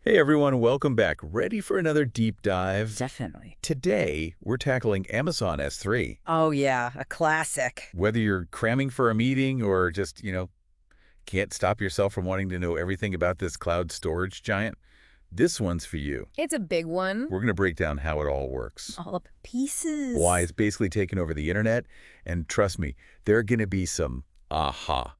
Hey everyone, welcome back. Ready for another deep dive? Definitely. Today, we're tackling Amazon S3. Oh, yeah, a classic. Whether you're cramming for a meeting or just, can't stop yourself from wanting to know everything about this cloud storage giant, this one's for you. It's a big one. We're going to break down how it all works, All up pieces. why it's basically taken over the internet, and trust me, there are going to be some aha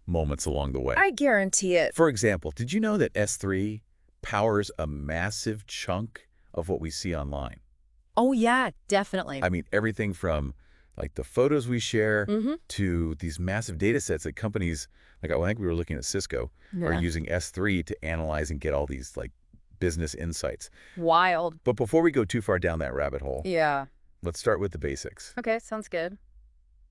moments along the way. I guarantee it. For example, did you know that S3 powers a massive chunk of what we see online? Oh, yeah, definitely. I mean, everything from like the photos we share Mm-hmm. to these massive data sets that companies, like I think we were looking at Cisco, are Yeah. using S3 to analyze and get all these like business insights. Wild. But before we go too far down that rabbit hole, Yeah. let's start with the basics. Okay, sounds good.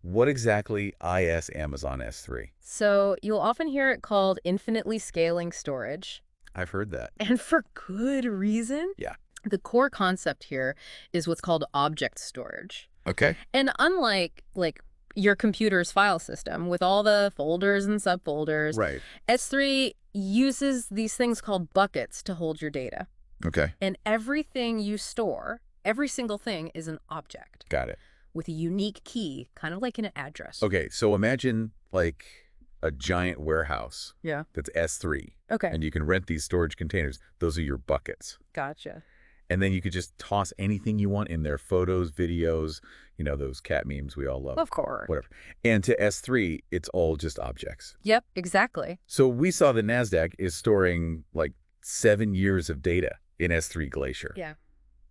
What exactly is Amazon S3? So you'll often hear it called infinitely scaling storage, I've heard that. and for good reason. Yeah. The core concept here is what's called object storage. Okay. And unlike your computer's file system with all the folders and subfolders, Right. S3 uses these things called buckets to hold your data. Okay. And everything you store, every single thing is an object Got it. with a unique key, kind of like an address. Okay. So imagine like a giant warehouse Yeah. that's S3, Okay. and you can rent these storage containers. Those are your buckets. Gotcha. And then you could just toss anything you want in there, photos, videos, those cat memes we all love, Of course. whatever. And to S3, it's all just objects. Yep, exactly. So we saw the NASDAQ is storing like 7 years of data in S3 Glacier, Yeah.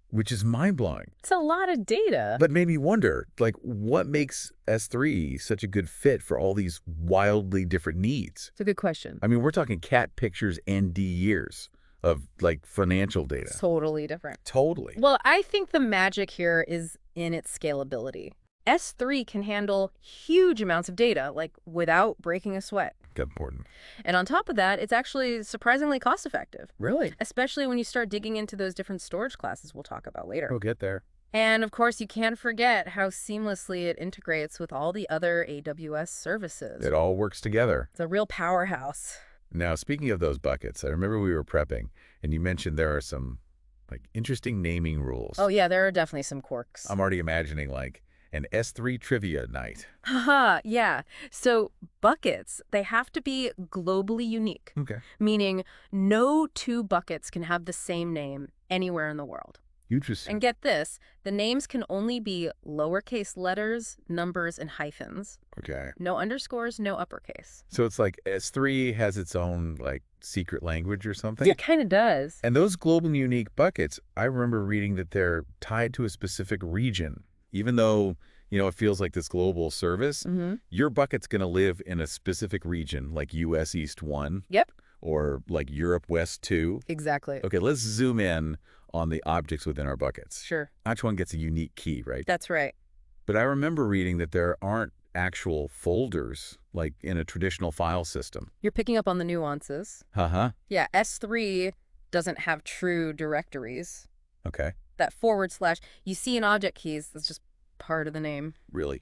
which is mind-blowing. It's a lot of data. But made me wonder, like, what makes S3 such a good fit for all these wildly different needs? It's a good question. I mean, we're talking cat pictures and D years of like financial data. Totally different. Totally. Well, I think the magic here is in its scalability. S3 can handle huge amounts of data, like without breaking a sweat. Got important. And on top of that, it's actually surprisingly cost-effective, Really? especially when you start digging into those different storage classes we'll talk about later. We'll get there. And of course, you can't forget how seamlessly it integrates with all the other AWS services. It all works together. It's a real powerhouse. Now, speaking of those buckets, I remember we were prepping, and you mentioned there are some like interesting naming rules. Oh yeah, there are definitely some quirks. I'm already imagining like an S3 trivia night. Haha, yeah. So buckets, they have to be globally unique, Okay. meaning no two buckets can have the same name anywhere in the world. Interesting. And get this, the names can only be lowercase letters, numbers, and hyphens. Okay. No underscores, no uppercase. So it's like S3 has its own like secret language or something? It kind of does. And those global unique buckets, I remember reading that they're tied to a specific region. Even though, it feels like this global service, Mm-hmm. your bucket's going to live in a specific region, like US East 1 Yep, or like Europe West 2. exactly. Okay, let's zoom in on the objects within our buckets. Sure, Each one gets a unique key, right? that's right. But I remember reading that there aren't actual folders like in a traditional file system. You're picking up on the nuances. Uh-huh. Yeah, S3 doesn't have true directories. Okay. That forward slash you see in object keys, that's just part of the name. Really?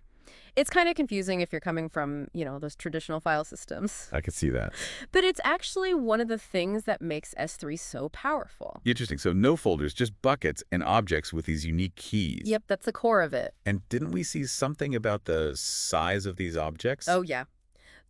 It's kind of confusing if you're coming from, those traditional file systems. I could see that. But it's actually one of the things that makes S3 so powerful. Interesting. So no folders, just buckets and objects with these unique keys. Yep, that's the core of it. And didn't we see something about the size of these objects? Oh, yeah.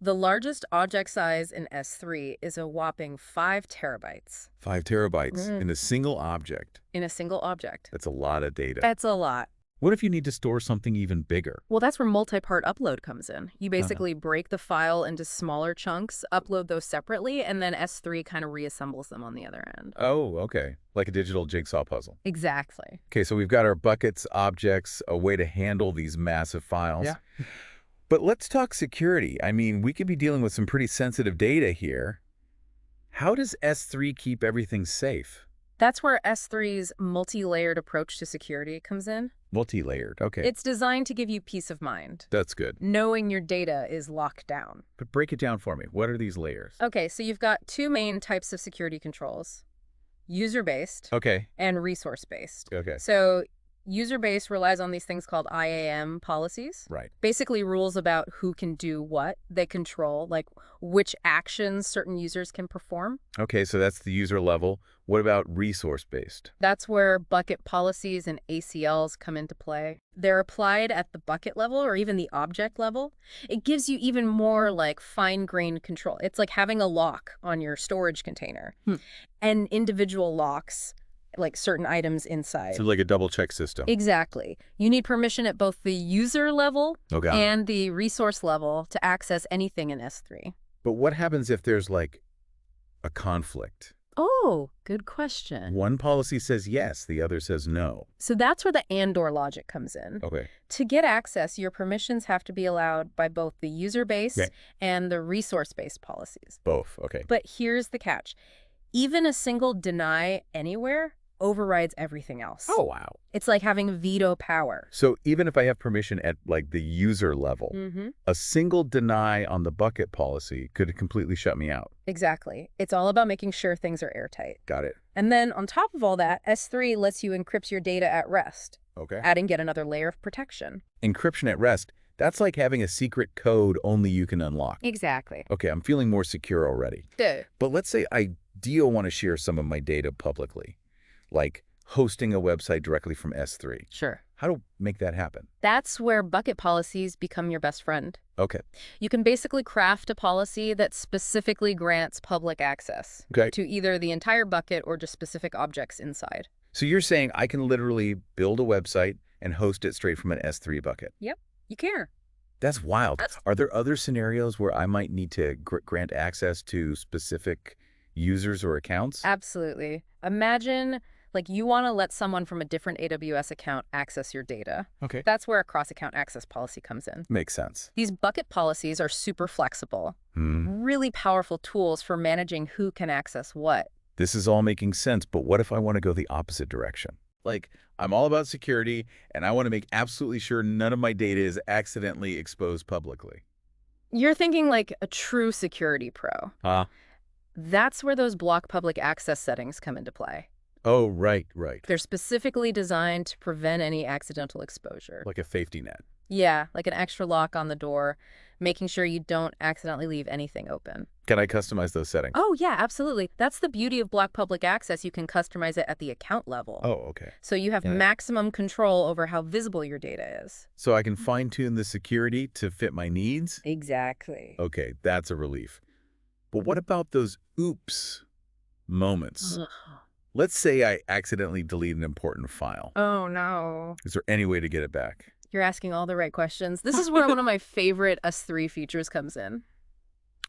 The largest object size in S3 is a whopping 5 terabytes 5 terabytes Mm. in a single object. in a single object. That's a lot of data. That's a lot. What if you need to store something even bigger? Well, that's where multi-part upload comes in. You basically break the file into smaller chunks, upload those separately, and then S3 kind of reassembles them on the other end. Oh, okay. Like a digital jigsaw puzzle. Exactly. Okay, so we've got our buckets, objects, a way to handle these massive files. Yeah. But let's talk security. I mean, we could be dealing with some pretty sensitive data here. How does S3 keep everything safe? That's where S3's multi-layered approach to security comes in. Multi-layered. Okay. It's designed to give you peace of mind, That's good. knowing your data is locked down. But break it down for me. What are these layers? Okay, so you've got two main types of security controls, user-based Okay. and resource-based. Okay. So User base relies on these things called IAM policies. Right. Basically rules about who can do what. They control, like, which actions certain users can perform. Okay, so that's the user level. What about resource-based? That's where bucket policies and ACLs come into play. They're applied at the bucket level or even the object level. It gives you even more like fine-grained control. It's like having a lock on your storage container and individual locks, like certain items inside. So like a double check system. Exactly. You need permission at both the user level Okay. and the resource level to access anything in S3. But what happens if there's like a conflict? Oh, good question. One policy says yes, the other says no. So that's where the and/or logic comes in. Okay. To get access, your permissions have to be allowed by both the user base and the resource-based policies. Both. Okay. But here's the catch. Even a single deny anywhere overrides everything else. Oh, wow. It's like having veto power. So even if I have permission at like the user level, a single deny on the bucket policy could completely shut me out. Exactly. It's all about making sure things are airtight. Got it. And then on top of all that, S3 lets you encrypt your data at rest, Okay. adding yet another layer of protection. Encryption at rest, that's like having a secret code only you can unlock. Exactly. Okay, I'm feeling more secure already. Good. But let's say I do want to share some of my data publicly, like hosting a website directly from S3. Sure. How to make that happen? That's where bucket policies become your best friend. Okay. You can basically craft a policy that specifically grants public access to either the entire bucket or just specific objects inside. So you're saying I can literally build a website and host it straight from an S3 bucket? Yep, you can. That's wild. Are there other scenarios where I might need to grant access to specific users or accounts? Absolutely. Imagine like you want to let someone from a different AWS account access your data. Okay. That's where a cross-account access policy comes in. Makes sense. These bucket policies are super flexible, really powerful tools for managing who can access what. This is all making sense, but what if I want to go the opposite direction? Like, I'm all about security, and I want to make absolutely sure none of my data is accidentally exposed publicly. You're thinking like a true security pro. That's where those block public access settings come into play. Oh, right. They're specifically designed to prevent any accidental exposure. Like a safety net. Yeah, like an extra lock on the door, making sure you don't accidentally leave anything open. Can I customize those settings? Oh, yeah, absolutely. That's the beauty of block public access. You can customize it at the account level. Oh, okay. So you have maximum control over how visible your data is. So I can fine-tune the security to fit my needs? Exactly. Okay, that's a relief. But what about those oops moments? Let's say I accidentally delete an important file. Oh, no. Is there any way to get it back? You're asking all the right questions. This is where one of my favorite S3 features comes in.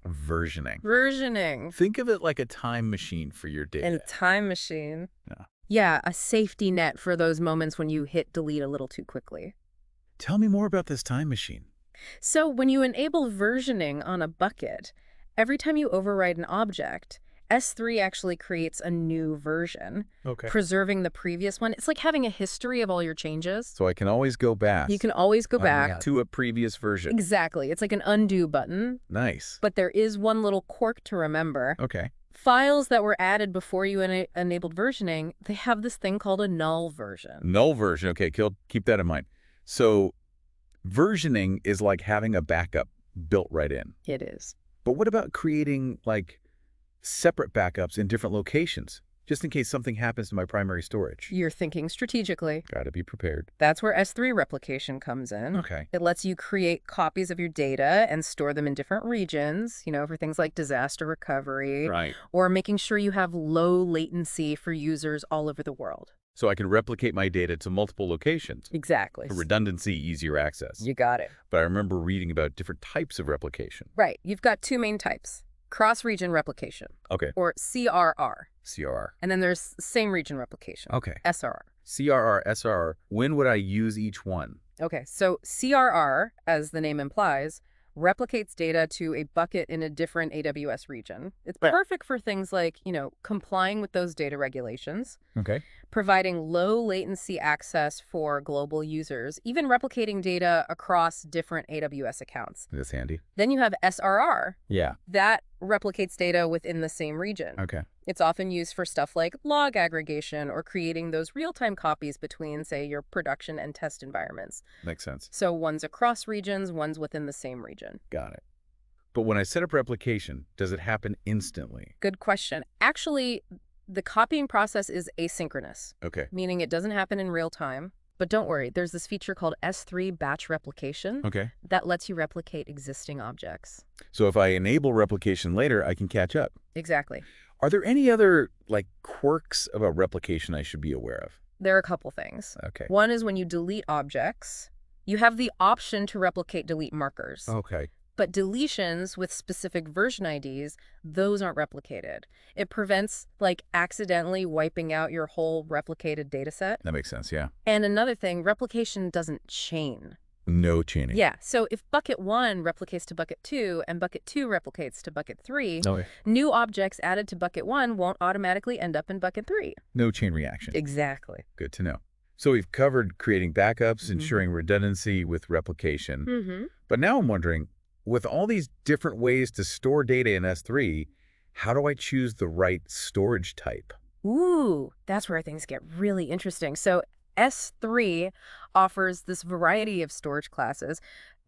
Versioning. Versioning. Think of it like a time machine for your data. And a time machine. Yeah. Yeah, a safety net for those moments when you hit delete a little too quickly. Tell me more about this time machine. So when you enable versioning on a bucket, every time you override an object, S3 actually creates a new version, preserving the previous one. It's like having a history of all your changes. So I can always go back. You can always go back to a previous version. Exactly. It's like an undo button. Nice. But there is one little quirk to remember. Okay. Files that were added before you enabled versioning, they have this thing called a null version. Null version. Okay, keep that in mind. So versioning is like having a backup built right in. It is. But what about creating like separate backups in different locations, just in case something happens to my primary storage? You're thinking strategically. Got to be prepared. That's where S3 replication comes in. Okay. It lets you create copies of your data and store them in different regions, for things like disaster recovery. Right. Or making sure you have low latency for users all over the world. So I can replicate my data to multiple locations. Exactly. For redundancy, easier access. You got it. But I remember reading about different types of replication. Right. You've got two main types. Cross-region replication. Okay. Or CRR. CRR. And then there's same-region replication. Okay. SRR. CRR, SRR. When would I use each one? Okay. So CRR, as the name implies, replicates data to a bucket in a different AWS region. It's perfect for things like, complying with those data regulations. Okay. Providing low latency access for global users, even replicating data across different AWS accounts. That's handy. Then you have SRR. Yeah. That replicates data within the same region. Okay. It's often used for stuff like log aggregation or creating those real-time copies between, say, your production and test environments. Makes sense. So one's across regions, one's within the same region. Got it. But when I set up replication, does it happen instantly? Good question. Actually, the copying process is asynchronous, Okay. meaning it doesn't happen in real time. But don't worry, there's this feature called S3 batch replication Okay. that lets you replicate existing objects. So if I enable replication later, I can catch up. Exactly. Are there any other, like, quirks of a replication I should be aware of? There are a couple things. Okay. One is when you delete objects, you have the option to replicate delete markers. Okay. But deletions with specific version IDs, those aren't replicated. It prevents, like, accidentally wiping out your whole replicated data set. That makes sense, yeah. And another thing, replication doesn't chain. No chaining. Yeah, so if bucket 1 replicates to bucket 2 and bucket 2 replicates to bucket 3, Okay. new objects added to bucket 1 won't automatically end up in bucket 3. No chain reaction. Exactly. Good to know. So we've covered creating backups, ensuring redundancy with replication. Mm-hmm. But now I'm wondering, with all these different ways to store data in S3, how do I choose the right storage type? Ooh, that's where things get really interesting. So S3 offers this variety of storage classes,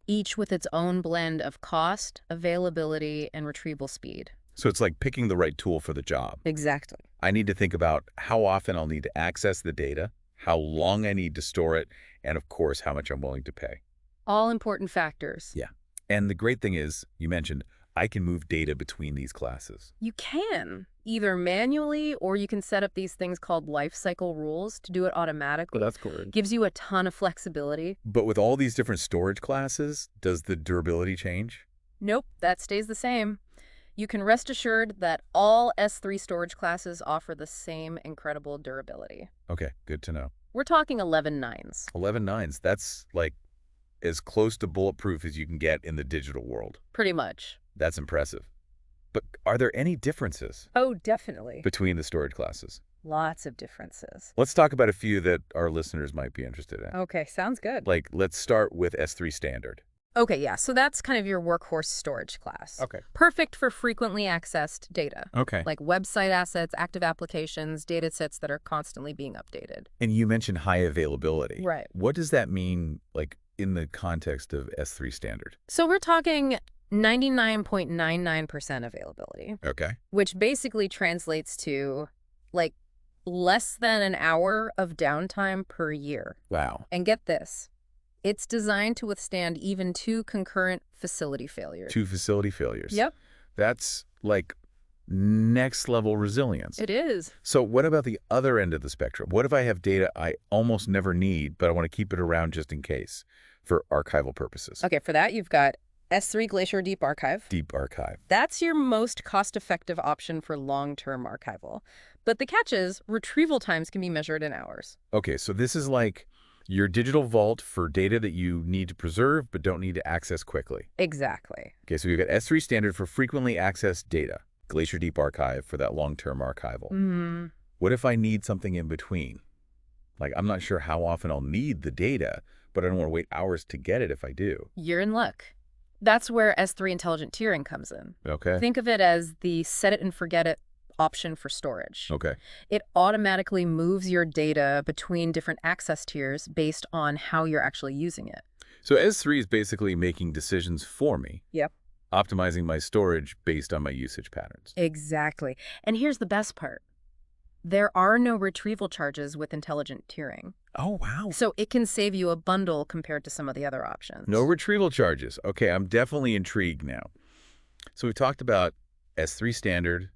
each with its own blend of cost, availability, and retrieval speed. So it's like picking the right tool for the job. Exactly. I need to think about how often I'll need to access the data, how long I need to store it, and of course, how much I'm willing to pay. All important factors. Yeah. And the great thing is, you mentioned, I can move data between these classes. You can, either manually or you can set up these things called lifecycle rules to do it automatically. that's cool. Gives you a ton of flexibility. But with all these different storage classes, does the durability change? Nope, that stays the same. You can rest assured that all S3 storage classes offer the same incredible durability. Okay, good to know. We're talking 11 nines. 11 nines, that's like as close to bulletproof as you can get in the digital world. Pretty much. That's impressive. But are there any differences Oh, definitely. between the storage classes? Lots of differences. Let's talk about a few that our listeners might be interested in. Okay, sounds good. Like, let's start with S3 Standard. Okay, yeah, so that's kind of your workhorse storage class. Okay. Perfect for frequently accessed data, Okay. like website assets, active applications, data sets that are constantly being updated. And you mentioned high availability. Right. What does that mean, like, in the context of S3 Standard? So we're talking 99.99% availability, Okay. which basically translates to, like, less than an hour of downtime per year. Wow. And get this, it's designed to withstand even 2 concurrent facility failures. 2 facility failures. Yep, That's like next level resilience. it is. So what about the other end of the spectrum? What if I have data I almost never need, but I want to keep it around just in case for archival purposes? Okay, for that, you've got S3 Glacier Deep Archive. Deep archive. That's your most cost-effective option for long-term archival. But the catch is, retrieval times can be measured in hours. Okay, so this is like your digital vault for data that you need to preserve but don't need to access quickly. Exactly. Okay, so we've got S3 Standard for frequently accessed data, Glacier Deep Archive for that long-term archival. Mm. What if I need something in between? Like, I'm not sure how often I'll need the data, but I don't want to wait hours to get it if I do. You're in luck. That's where S3 Intelligent Tiering comes in. Okay? Think of it as the set it and forget it option for storage. Okay. It automatically moves your data between different access tiers based on how you're actually using it. So S3 is basically making decisions for me. Yep. Optimizing my storage based on my usage patterns. Exactly. And here's the best part. There are no retrieval charges with intelligent tiering. Oh, wow. So it can save you a bundle compared to some of the other options. No retrieval charges. Okay, I'm definitely intrigued now. So we've talked about S3 Standard,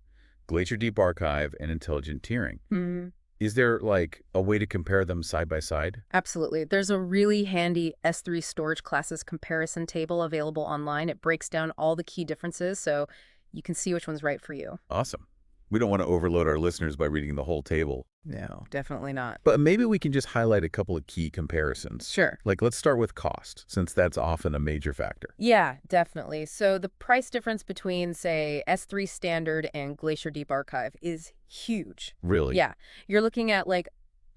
Glacier Deep Archive, and intelligent tiering. Mm, Is there, like, a way to compare them side by side? absolutely. There's a really handy S3 storage classes comparison table available online. It breaks down all the key differences so you can see which one's right for you. Awesome. We don't want to overload our listeners by reading the whole table. No, definitely not. But maybe we can just highlight a couple of key comparisons. Sure. Like, let's start with cost, since that's often a major factor. Yeah, definitely. So the price difference between, say, S3 Standard and Glacier Deep Archive is huge. Really? Yeah, you're looking at like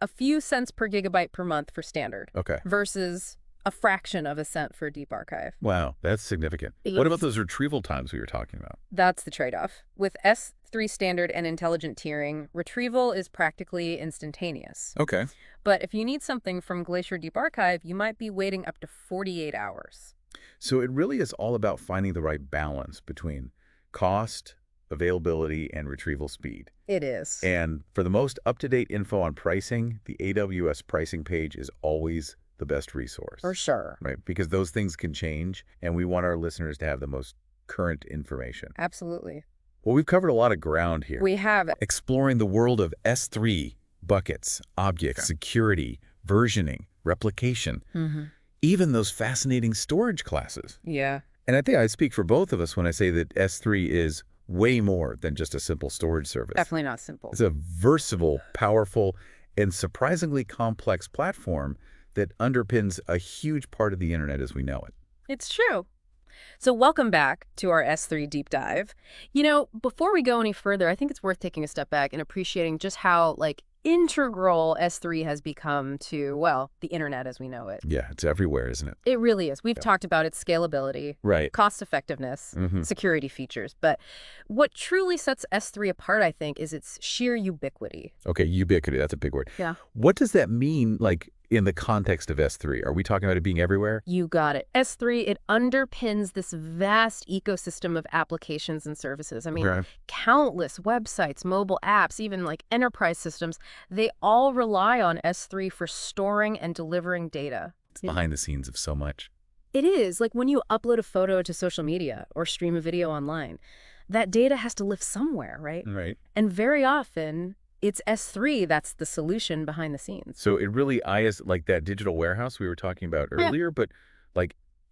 a few cents per gigabyte per month for Standard Okay. versus a fraction of a cent for Deep Archive. Wow, that's significant. What about those retrieval times we were talking about? That's the trade-off. With S3 standard and intelligent tiering, retrieval is practically instantaneous. Okay. But if you need something from Glacier Deep Archive, you might be waiting up to 48 hours. So it really is all about finding the right balance between cost, availability, and retrieval speed. It is. And for the most up-to-date info on pricing, the AWS pricing page is always the best resource. For sure. Right, because those things can change, and we want our listeners to have the most current information. Absolutely. Well, we've covered a lot of ground here. We have. Exploring the world of S3, buckets, objects, security, versioning, replication, even those fascinating storage classes. Yeah. And I think I speak for both of us when I say that S3 is way more than just a simple storage service. Definitely not simple. It's a versatile, powerful, and surprisingly complex platform that underpins a huge part of the internet as we know it. It's true. So welcome back to our S3 deep dive. You know, before we go any further, I think it's worth taking a step back and appreciating just how, integral S3 has become to, well, the internet as we know it. Yeah, it's everywhere, isn't it? It really is. We've talked about its scalability, Right. cost effectiveness, security features. But what truly sets S3 apart, I think, is its sheer ubiquity. Okay, ubiquity, that's a big word. Yeah. What does that mean, in the context of S3? Are we talking about it being everywhere? You got it. S3, it underpins this vast ecosystem of applications and services. I mean, Right. countless websites, mobile apps, even enterprise systems, they all rely on S3 for storing and delivering data. It's behind the scenes of so much. It is. Like when you upload a photo to social media or stream a video online, that data has to live somewhere, right? Right. And very often, it's S3 that's the solution behind the scenes. So it really is like that digital warehouse we were talking about earlier, but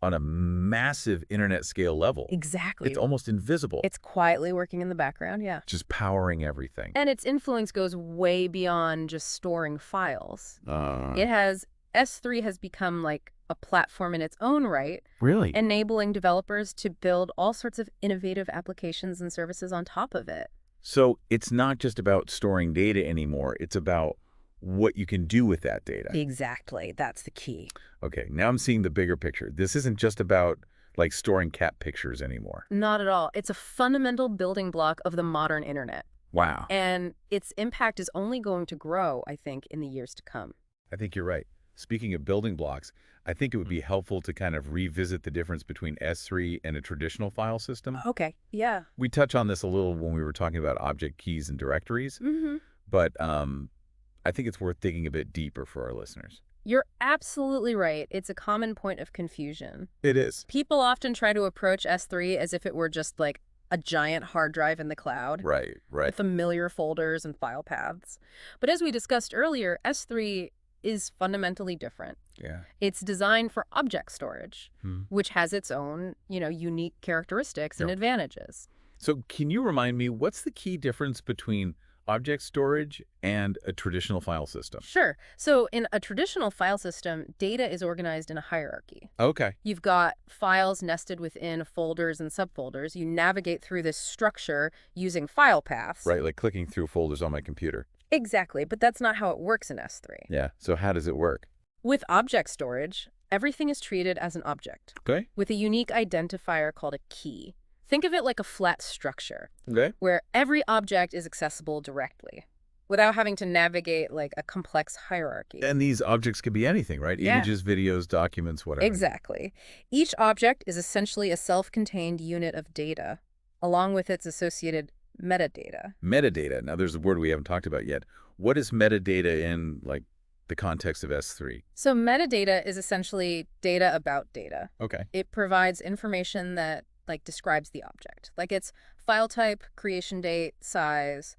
on a massive internet scale level. Exactly. It's almost invisible. It's quietly working in the background, yeah. Just powering everything. And its influence goes way beyond just storing files. S3 has become like a platform in its own right, Really? enabling developers to build all sorts of innovative applications and services on top of it. So it's not just about storing data anymore. It's about what you can do with that data. Exactly. That's the key. Okay, now I'm seeing the bigger picture. This isn't just about storing cat pictures anymore. Not at all. It's a fundamental building block of the modern internet. Wow. And its impact is only going to grow, I think, in the years to come. I think you're right. Speaking of building blocks, I think it would be helpful to kind of revisit the difference between S3 and a traditional file system. Okay. Yeah. We touched on this a little when we were talking about object keys and directories, but I think it's worth digging a bit deeper for our listeners. You're absolutely right. It's a common point of confusion. It is. People often try to approach S3 as if it were just a giant hard drive in the cloud. Right. With familiar folders and file paths. But as we discussed earlier, S3 is fundamentally different. Yeah. It's designed for object storage, which has its own, unique characteristics and advantages. So can you remind me, what's the key difference between object storage and a traditional file system? Sure. So in a traditional file system, data is organized in a hierarchy. Okay. You've got files nested within folders and subfolders. You navigate through this structure using file paths. Right, like clicking through folders on my computer. Exactly, but that's not how it works in S3. Yeah, so how does it work? With object storage, everything is treated as an object, Okay. with a unique identifier called a key. Think of it like a flat structure, Okay. where every object is accessible directly, without having to navigate a complex hierarchy. And these objects could be anything, right? Yeah. Images, videos, documents, whatever. Exactly. Each object is essentially a self-contained unit of data, along with its associated metadata. Metadata. Now, there's a word we haven't talked about yet. What is metadata in, the context of S3? So metadata is essentially data about data. Okay. It provides information that describes the object, like its file type, creation date, size,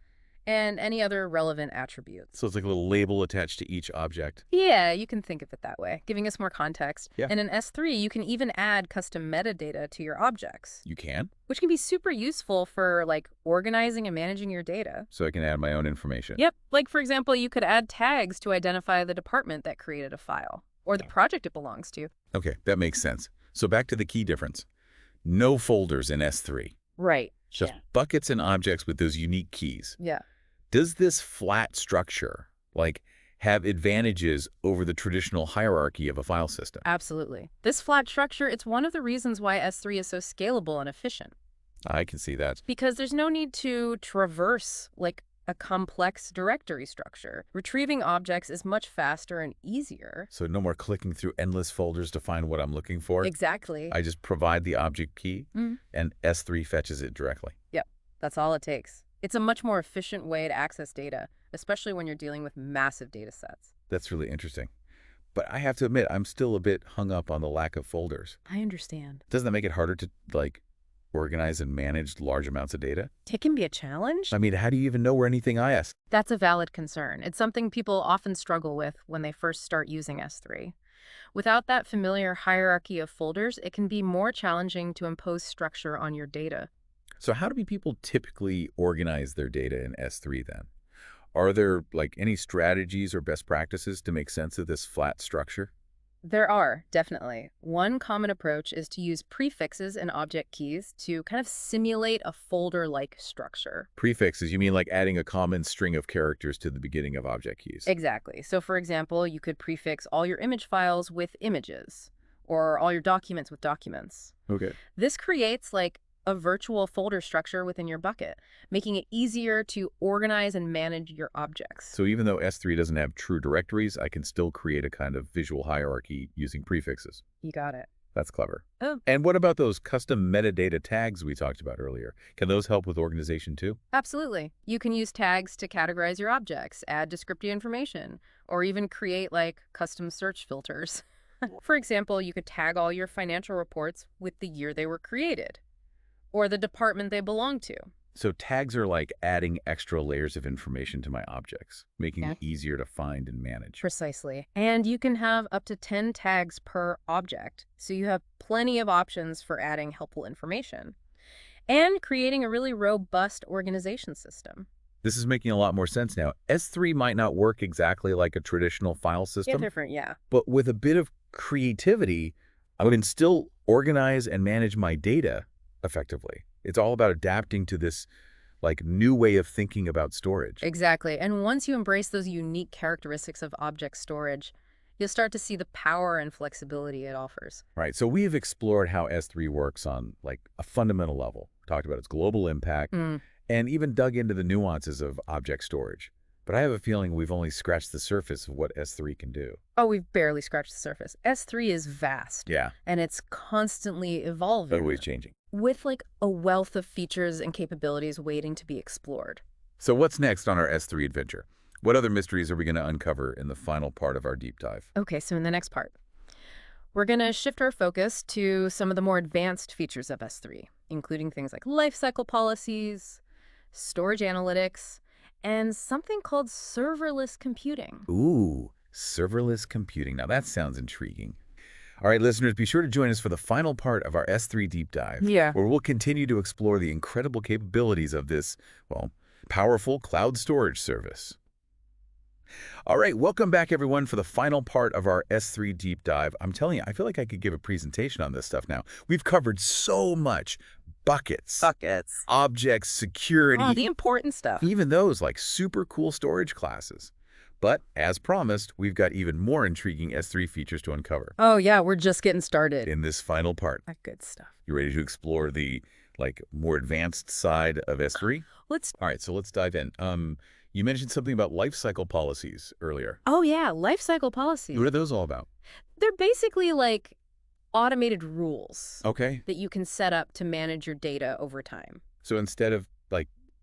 and any other relevant attributes. So it's like a little label attached to each object. Yeah, you can think of it that way, giving us more context. Yeah. And in S3, you can even add custom metadata to your objects, You can? which can be super useful for organizing and managing your data. So I can add my own information. Yep. For example, you could add tags to identify the department that created a file or the project it belongs to. Okay, that makes sense. So back to the key difference. No folders in S3. Right. Just buckets and objects with those unique keys. Yeah. Does this flat structure, have advantages over the traditional hierarchy of a file system. Absolutely. This flat structure, it's one of the reasons why S3 is so scalable and efficient. I can see that. Because there's no need to traverse like a complex directory structure. Retrieving objects is much faster and easier. So no more clicking through endless folders to find what I'm looking for. Exactly. I just provide the object key, Mhm. and S3 fetches it directly. Yep, that's all it takes. It's a much more efficient way to access data, especially when you're dealing with massive data sets. That's really interesting. But I have to admit, I'm still a bit hung up on the lack of folders. I understand. Doesn't that make it harder to, organize and manage large amounts of data? It can be a challenge. I mean, how do you even know where anything is? That's a valid concern. It's something people often struggle with when they first start using S3. Without that familiar hierarchy of folders, it can be more challenging to impose structure on your data. So how do people typically organize their data in S3 then? Are there, any strategies or best practices to make sense of this flat structure? There are, definitely. One common approach is to use prefixes and object keys to kind of simulate a folder-like structure. Prefixes, you mean like adding a common string of characters to the beginning of object keys? Exactly. So for example, you could prefix all your image files with images, or all your documents with documents. Okay. This creates like a virtual folder structure within your bucket, making it easier to organize and manage your objects. So even though S3 doesn't have true directories, I can still create a kind of visual hierarchy using prefixes. You got it. That's clever. Oh. And what about those custom metadata tags we talked about earlier? Can those help with organization too? Absolutely. You can use tags to categorize your objects, add descriptive information, or even create like custom search filters. For example, you could tag all your financial reports with the year they were created, or the department they belong to. So tags are like adding extra layers of information to my objects, making Yeah. it easier to find and manage. Precisely. And you can have up to 10 tags per object, so you have plenty of options for adding helpful information and creating a really robust organization system. This is making a lot more sense now. S3 might not work exactly like a traditional file system, Yeah. but with a bit of creativity, I would still organize and manage my data effectively. It's all about adapting to this new way of thinking about storage. Exactly. And once you embrace those unique characteristics of object storage, you'll start to see the power and flexibility it offers. Right. So we have explored how S3 works on a fundamental level. Talked about its global impact and even dug into the nuances of object storage. But I have a feeling we've only scratched the surface of what S3 can do. Oh, we've barely scratched the surface. S3 is vast. Yeah. And it's constantly evolving. Always changing. With a wealth of features and capabilities waiting to be explored. So what's next on our S3 adventure? What other mysteries are we going to uncover in the final part of our deep dive? Okay, so in the next part, we're going to shift our focus to some of the more advanced features of S3, including things like lifecycle policies, storage analytics, and something called serverless computing. Ooh, serverless computing. Now that sounds intriguing. All right, listeners, be sure to join us for the final part of our S3 deep dive, Yeah. where we'll continue to explore the incredible capabilities of this, powerful cloud storage service. All right, welcome back, everyone, for the final part of our S3 deep dive. I'm telling you, I feel like I could give a presentation on this stuff now. We've covered so much. Buckets, objects, security, Oh, the important stuff. even those super cool storage classes. But as promised, we've got even more intriguing S3 features to uncover Oh, yeah, we're just getting started. in this final part. That good stuff. You ready to explore the more advanced side of S3? Let's. All right, so let's dive in. You mentioned something about lifecycle policies earlier. Oh, yeah, lifecycle policies. What are those all about? They're basically like automated rules Okay, that you can set up to manage your data over time. so instead of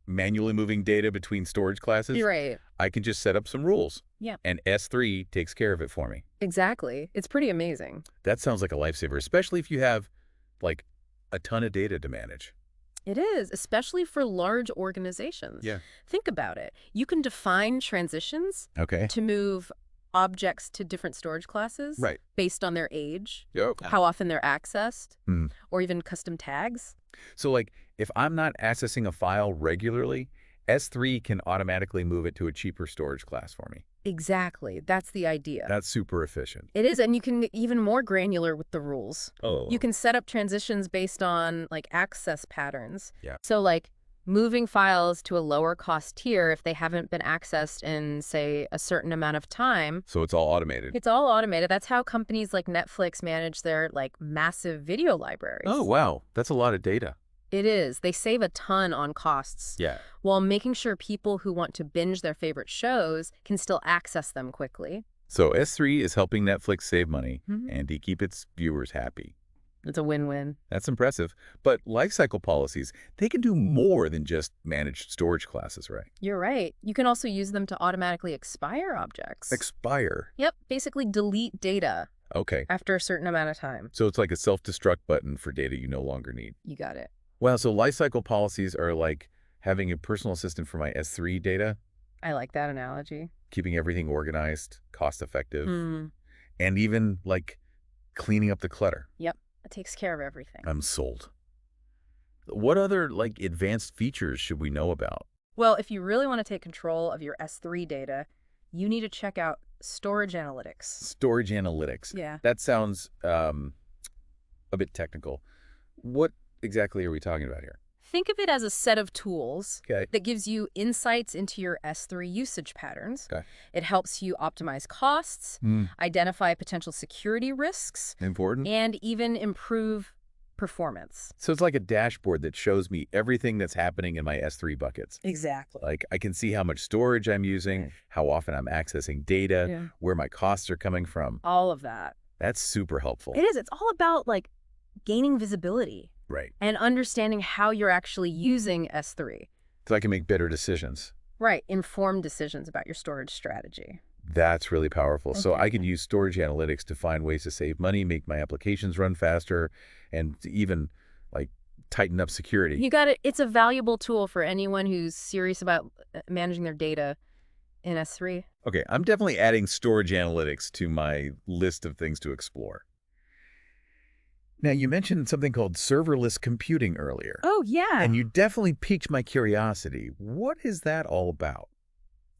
manually moving data between storage classes, You're right. I can just set up some rules. Yeah. And S3 takes care of it for me. Exactly. It's pretty amazing. That sounds like a lifesaver, especially if you have a ton of data to manage. It is, especially for large organizations. Yeah. Think about it. You can define transitions Okay. to move objects to different storage classes Right. based on their age, Yep. how often they're accessed, Hmm. or even custom tags. So if I'm not accessing a file regularly, S3 can automatically move it to a cheaper storage class for me. Exactly. That's the idea. That's super efficient. It is, and you can get even more granular with the rules. Oh. You can set up transitions based on access patterns. Yeah. So moving files to a lower cost tier if they haven't been accessed in, say, a certain amount of time. So it's all automated. It's all automated. That's how companies like Netflix manage their massive video libraries. Oh, wow. That's a lot of data. It is. They save a ton on costs Yeah. while making sure people who want to binge their favorite shows can still access them quickly. So S3 is helping Netflix save money Mhm. and to keep its viewers happy. It's a win-win. That's impressive. But lifecycle policies, they can do more than just manage storage classes, right? You're right. You can also use them to automatically expire objects. Expire. Yep, basically delete data Okay. after a certain amount of time. So it's like a self-destruct button for data you no longer need. You got it. Well, so lifecycle policies are like having a personal assistant for my S3 data, I like that analogy. keeping everything organized, cost-effective, Hmm. and even like cleaning up the clutter. Yep, it takes care of everything. I'm sold. What other like advanced features should we know about? Well, if you really want to take control of your S3 data, you need to check out storage analytics. Storage analytics. Yeah. That sounds a bit technical. What exactly are we talking about here? Think of it as a set of tools Okay. that gives you insights into your S3 usage patterns. Okay. It helps you optimize costs, identify potential security risks, Important. and even improve performance. So it's like a dashboard that shows me everything that's happening in my S3 buckets. Exactly. Like I can see how much storage I'm using, how often I'm accessing data, Yeah. where my costs are coming from. All of that. That's super helpful. It is. It's all about gaining visibility Right. and understanding how you're actually using S3. So I can make better decisions. Right. Informed decisions about your storage strategy. That's really powerful. So I Okay. can use storage analytics to find ways to save money, make my applications run faster, and to even like tighten up security. You got it. It's a valuable tool for anyone who's serious about managing their data in S3. Okay, I'm definitely adding storage analytics to my list of things to explore. Now, you mentioned something called serverless computing earlier. Oh, yeah. And you definitely piqued my curiosity. What is that all about?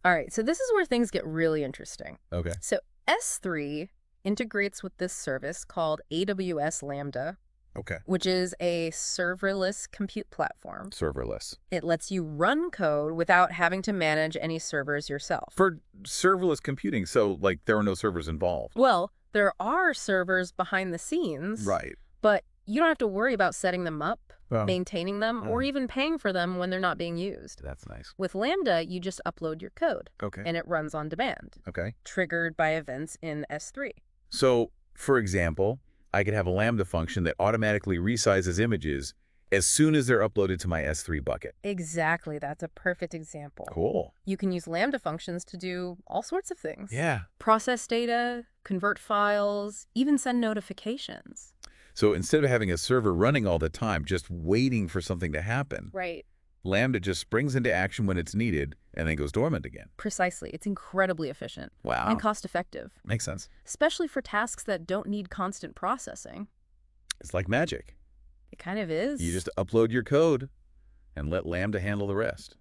All right. So this is where things get really interesting. Okay. So S3 integrates with this service called AWS Lambda, Okay. which is a serverless compute platform. Serverless. It lets you run code without having to manage any servers yourself. For serverless computing, so like there are no servers involved. Well, there are servers behind the scenes, Right. but you don't have to worry about setting them up, Well, maintaining them, or even paying for them when they're not being used. that's nice. With Lambda, you just upload your code, Okay. and it runs on demand, Okay. triggered by events in S3. So, for example, I could have a Lambda function that automatically resizes images as soon as they're uploaded to my S3 bucket. Exactly. That's a perfect example. Cool. You can use Lambda functions to do all sorts of things. Yeah. Process data, convert files, even send notifications. So instead of having a server running all the time, just waiting for something to happen, Right. Lambda just springs into action when it's needed and then goes dormant again. Precisely. It's incredibly efficient Wow. and cost-effective, Makes sense. especially for tasks that don't need constant processing. It's like magic. It kind of is. You just upload your code and let Lambda handle the rest.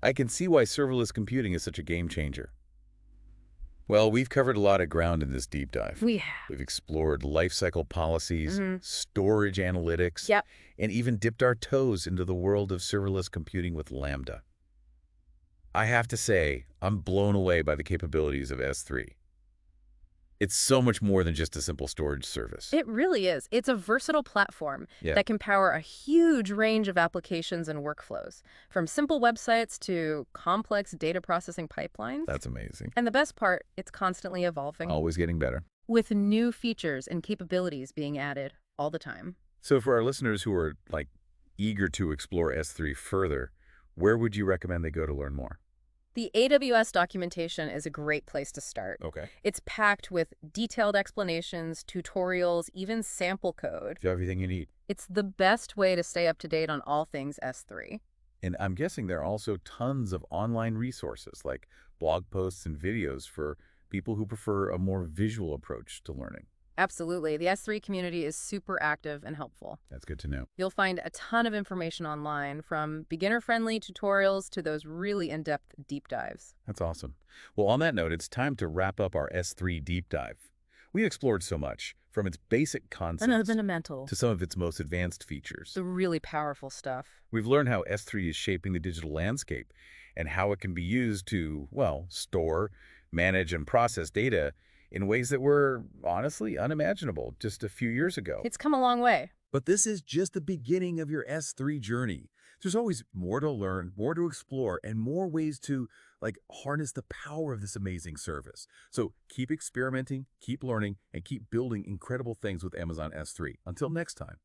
I can see why serverless computing is such a game changer. Well, we've covered a lot of ground in this deep dive. We have. We've explored lifecycle policies, storage analytics, Yep. and even dipped our toes into the world of serverless computing with Lambda. I have to say, I'm blown away by the capabilities of S3. It's so much more than just a simple storage service. It really is. It's a versatile platform Yeah. that can power a huge range of applications and workflows, from simple websites to complex data processing pipelines. That's amazing. And the best part, it's constantly evolving, Always getting better. with new features and capabilities being added all the time. So for our listeners who are like eager to explore S3 further, where would you recommend they go to learn more? The AWS documentation is a great place to start. Okay. It's packed with detailed explanations, tutorials, even sample code. You have everything you need. It's the best way to stay up to date on all things S3. And I'm guessing there are also tons of online resources like blog posts and videos for people who prefer a more visual approach to learning. Absolutely. The S3 community is super active and helpful. That's good to know. You'll find a ton of information online, from beginner-friendly tutorials to those really in-depth deep dives. That's awesome. Well, on that note, it's time to wrap up our S3 deep dive. We explored so much, from from its basic concepts Fundamental. to some of its most advanced features. The really powerful stuff. We've learned how S3 is shaping the digital landscape and how it can be used to, well, store, manage, and process data in ways that were honestly unimaginable just a few years ago. It's come a long way. But this is just the beginning of your S3 journey. There's always more to learn, more to explore, and more ways to harness the power of this amazing service. So keep experimenting, keep learning, and keep building incredible things with Amazon S3. Until next time.